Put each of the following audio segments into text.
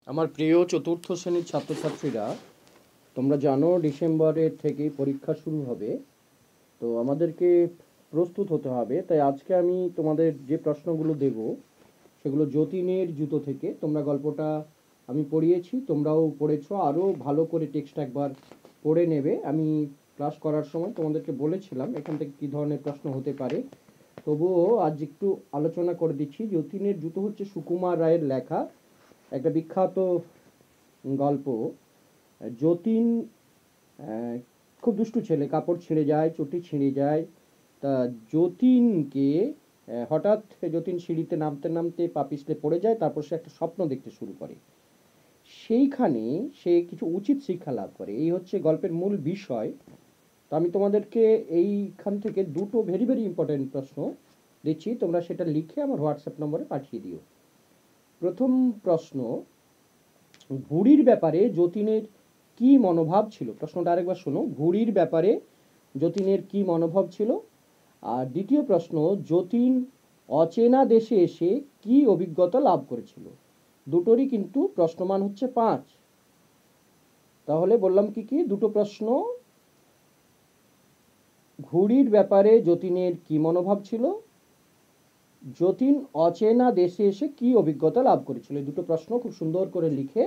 আমার প্রিয় চতুর্থ শ্রেণীর ছাত্রছাত্রীরা, তোমরা জানো ডিসেম্বরের থেকে পরীক্ষা শুরু হবে। তো আমাদেরকে প্রস্তুত হতে হবে। তাই আজকে আমি তোমাদের যে প্রশ্নগুলো দেব সেগুলো যতীনের জুতো থেকে। তোমরা গল্পটা আমি পড়িয়েছি, তোমরাও পড়েছো, আরও ভালো করে টেক্সট একবার পড়ে নেবে। আমি ক্লাস করার সময় তোমাদেরকে বলেছিলাম এখান থেকে কী ধরনের প্রশ্ন হতে পারে। তবুও আজ একটু আলোচনা করে দিচ্ছি। যতীনের জুতো হচ্ছে সুকুমার রায়ের লেখা একটা বিখ্যাত গল্প। যতীন খুব দুষ্টু ছেলে, কাপড় ছিঁড়ে যায়, চটি ছিঁড়ে যায়। তা যতীনকে হঠাৎ যতীন সিঁড়িতে নামতে নামতে পা পিছলে পড়ে যায়। তারপর সে একটা স্বপ্ন দেখতে শুরু করে, সেইখানে সে কিছু উচিত শিক্ষা লাভ করে। এই হচ্ছে গল্পের মূল বিষয়। তো আমি তোমাদেরকে এইখান থেকে দুটো ভেরি ভেরি ইম্পর্টেন্ট প্রশ্ন দিচ্ছি, তোমরা সেটা লিখে আমার হোয়াটসঅ্যাপ নম্বরে পাঠিয়ে দিও। প্রথম প্রশ্ন, ঘুড়ির ব্যাপারে যতীনের কি মনোভাব ছিল? প্রশ্নটা আরেকবার শোনো। ঘুড়ির ব্যাপারে যতীনের কি মনোভাব ছিল? আর দ্বিতীয় প্রশ্ন, যতীন অচেনা দেশে এসে কি অভিজ্ঞতা লাভ করেছিল? দুটোরই কিন্তু প্রশ্নমান হচ্ছে 5। তাহলে বললাম কি কি দুটো প্রশ্ন। ঘুড়ির ব্যাপারে যতীনের কি মনোভাব ছিল, যতীন অচেনা দেশে এসে কি অভিজ্ঞতা লাভ করেছিল। এই দুটো প্রশ্ন খুব সুন্দর করে লিখে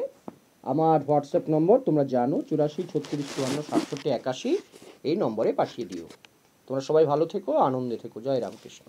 আমার হোয়াটসঅ্যাপ নম্বর তোমরা জানো 84 36 54 67 81 এই নম্বরে পাঠিয়ে দিও। তোমরা সবাই ভালো থেকো, আনন্দে থেকো। জয় রামকৃষ্ণ।